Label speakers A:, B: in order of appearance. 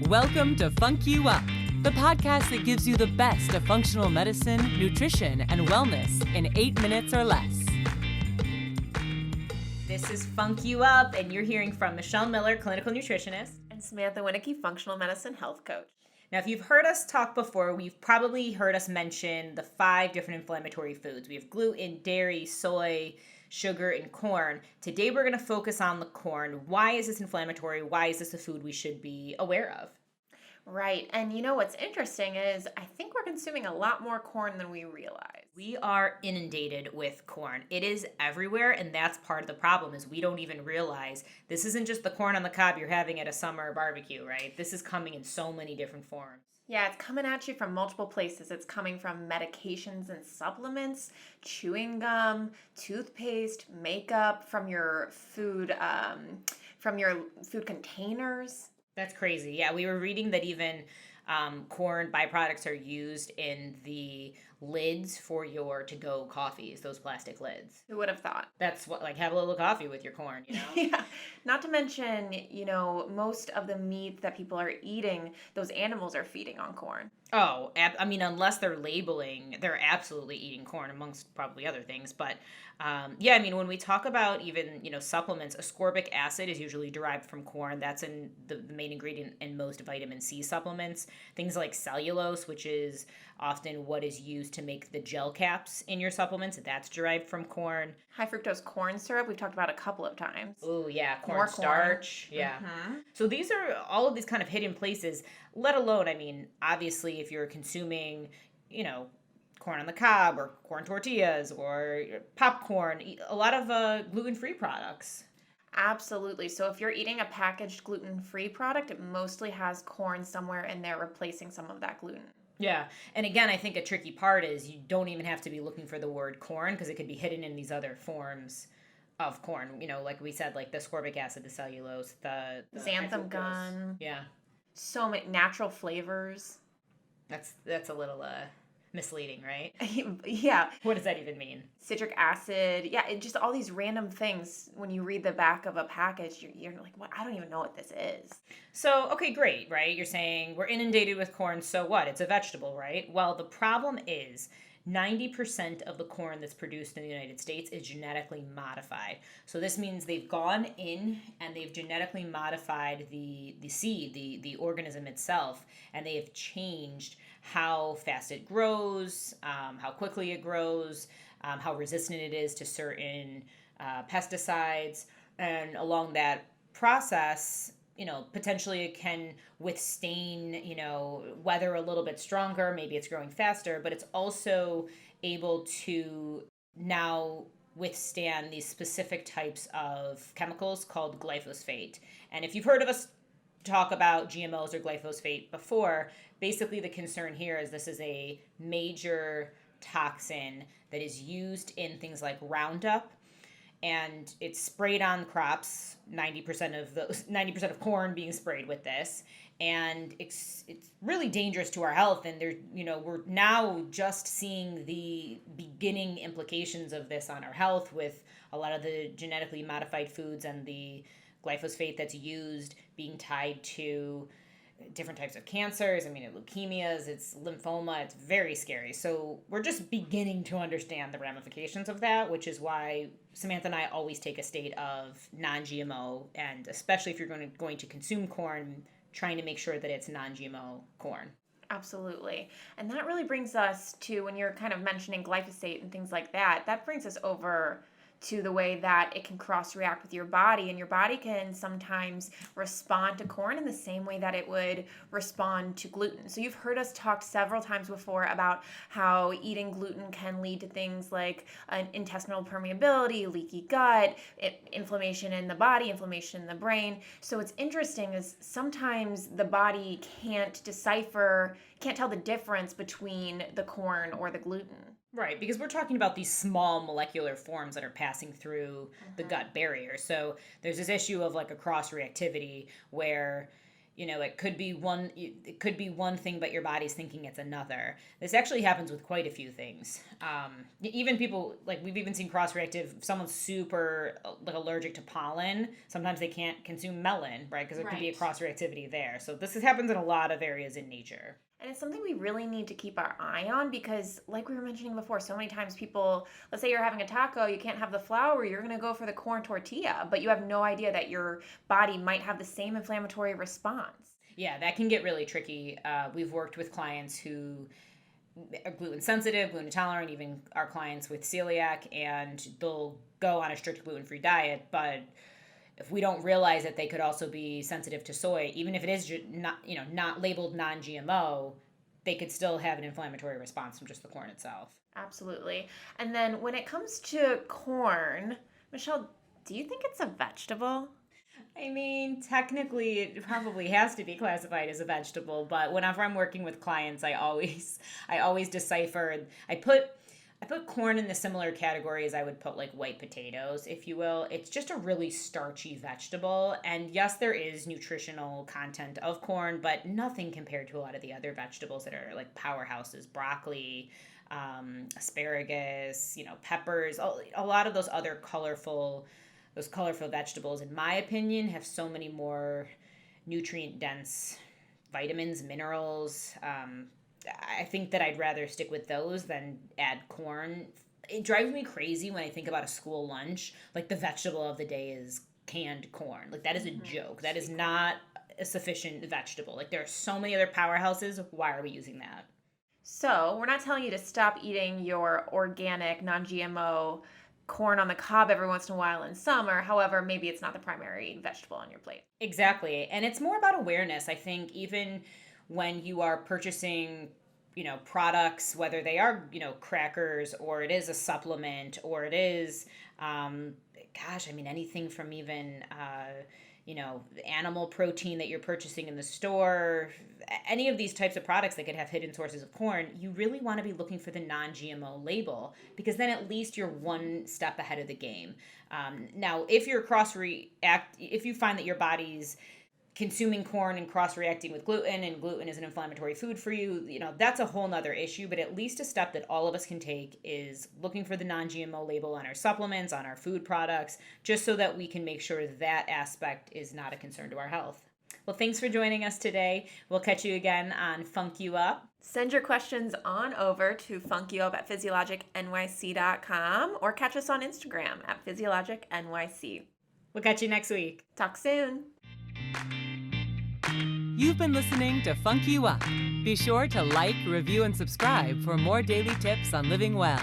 A: Welcome to FUNC YOU UP, the podcast that gives you the best of functional medicine, nutrition, and wellness in 8 minutes or less.
B: This is FUNC YOU UP, and you're hearing from Michelle Miller, clinical nutritionist,
C: and Samantha Wineke, functional medicine health coach.
B: Now, if you've heard us talk before, we've probably heard us mention the 5 different inflammatory foods. We have gluten, dairy, soy, sugar, and corn. Today, we're going to focus on the corn. Why is this inflammatory? Why is this a food we should be aware of?
C: Right. And you know what's interesting is I think we're consuming a lot more corn than we realize.
B: We are inundated with corn. It is everywhere, and that's part of the problem is we don't even realize this isn't just the corn on the cob you're having at a summer barbecue, right? This is coming in so many different forms.
C: Yeah, it's coming at you from multiple places. It's coming from medications and supplements, chewing gum, toothpaste, makeup, from your food containers.
B: That's crazy. Yeah, we were reading that even corn byproducts are used in the lids for your to-go coffees, those plastic lids.
C: Who would have thought?
B: That's what, like, have a little coffee with your corn, you know?
C: Yeah. Not to mention, most of the meat that people are eating, those animals are feeding on corn.
B: Oh, unless they're labeling, they're absolutely eating corn amongst probably other things. But when we talk about even, supplements, ascorbic acid is usually derived from corn. That's in the main ingredient in most vitamin C supplements. Things like cellulose, which is often what is used to make the gel caps in your supplements, that's derived from corn.
C: High fructose corn syrup, we've talked about a couple of times.
B: Oh, yeah, cornstarch. Yeah. Mm-hmm. So these are all of these kind of hidden places, let alone, obviously, if you're consuming, corn on the cob or corn tortillas or popcorn, a lot of gluten-free products.
C: Absolutely. So if you're eating a packaged gluten-free product, it mostly has corn somewhere in there replacing some of that gluten.
B: Yeah. And again, I think a tricky part is you don't even have to be looking for the word corn because it could be hidden in these other forms of corn. Like we said, like the ascorbic acid, the cellulose, the
C: xanthan gum.
B: Yeah.
C: So many natural flavors.
B: That's a little misleading, right?
C: Yeah.
B: What does that even mean?
C: Citric acid. Yeah, just all these random things. When you read the back of a package, you're like, what? I don't even know what this is.
B: So, okay, great, right? You're saying we're inundated with corn, so what? It's a vegetable, right? Well, the problem is 90% of the corn that's produced in the United States is genetically modified. So this means they've gone in and they've genetically modified the seed, the organism itself, and they have changed how fast it grows, how quickly it grows, how resistant it is to certain pesticides. And along that process, potentially it can withstand, weather a little bit stronger. Maybe it's growing faster, but it's also able to now withstand these specific types of chemicals called glyphosate. And if you've heard of us talk about GMOs or glyphosate before, basically the concern here is this is a major toxin that is used in things like Roundup, and it's sprayed on crops, 90% of corn being sprayed with this, and it's really dangerous to our health. And we're now just seeing the beginning implications of this on our health with a lot of the genetically modified foods and the glyphosate that's used being tied to different types of cancers. Leukemias, it's lymphoma, it's very scary. So we're just beginning to understand the ramifications of that, which is why Samantha and I always take a state of non-GMO, and especially if you're going to consume corn, trying to make sure that it's non-GMO corn.
C: Absolutely. And that really brings us to, when you're kind of mentioning glyphosate and things like that, that brings us over to the way that it can cross-react with your body, and your body can sometimes respond to corn in the same way that it would respond to gluten. So you've heard us talk several times before about how eating gluten can lead to things like intestinal permeability, leaky gut, inflammation in the body, inflammation in the brain. So what's interesting is sometimes the body can't tell the difference between the corn or the gluten.
B: Right, because we're talking about these small molecular forms that are passing through the gut barrier. So there's this issue of like a cross-reactivity where, It could be one thing, but your body's thinking it's another. This actually happens with quite a few things. Even people, like we've even seen cross-reactive, if someone's super allergic to pollen, sometimes they can't consume melon, right? Because there could be a cross-reactivity there. So this happens in a lot of areas in nature.
C: And it's something we really need to keep our eye on because, like we were mentioning before, so many times people, let's say you're having a taco, you can't have the flour, you're going to go for the corn tortilla, but you have no idea that your body might have the same inflammatory response.
B: Yeah, that can get really tricky. We've worked with clients who are gluten sensitive, gluten intolerant, even our clients with celiac, and they'll go on a strict gluten-free diet, but if we don't realize that they could also be sensitive to soy, even if it is not labeled non-GMO, they could still have an inflammatory response from just the corn itself.
C: Absolutely. And then when it comes to corn, Michelle, do you think it's a vegetable?
B: I mean, technically, it probably has to be classified as a vegetable, but whenever I'm working with clients, I always decipher. I put corn in the similar category as I would put like white potatoes, if you will. It's just a really starchy vegetable. And yes, there is nutritional content of corn, but nothing compared to a lot of the other vegetables that are like powerhouses, broccoli, asparagus, peppers, a lot of those other colorful vegetables, in my opinion, have so many more nutrient-dense vitamins, minerals. I think that I'd rather stick with those than add corn. It drives me crazy when I think about a school lunch. Like the vegetable of the day is canned corn. Like that is a joke. That is not a sufficient vegetable. Like there are so many other powerhouses. Why are we using that?
C: So we're not telling you to stop eating your organic, non-GMO corn on the cob every once in a while in summer. However, maybe it's not the primary vegetable on your plate.
B: Exactly. And it's more about awareness. I think even when you are purchasing, products, whether they are, crackers or it is a supplement or it is, anything from even, animal protein that you're purchasing in the store, any of these types of products that could have hidden sources of corn, you really want to be looking for the non-GMO label because then at least you're one step ahead of the game. Now, if you find that your body's consuming corn and cross-reacting with gluten and gluten is an inflammatory food for you, that's a whole nother issue. But at least a step that all of us can take is looking for the non-GMO label on our supplements, on our food products, just so that we can make sure that aspect is not a concern to our health. Well, thanks for joining us today. We'll catch you again on Funk You Up.
C: Send your questions on over to funkyouup@physiologicnyc.com or catch us on Instagram at physiologicnyc.
B: We'll catch you next week.
C: Talk soon.
A: You've been listening to Funk You Up. Be sure to like, review, and subscribe for more daily tips on living well.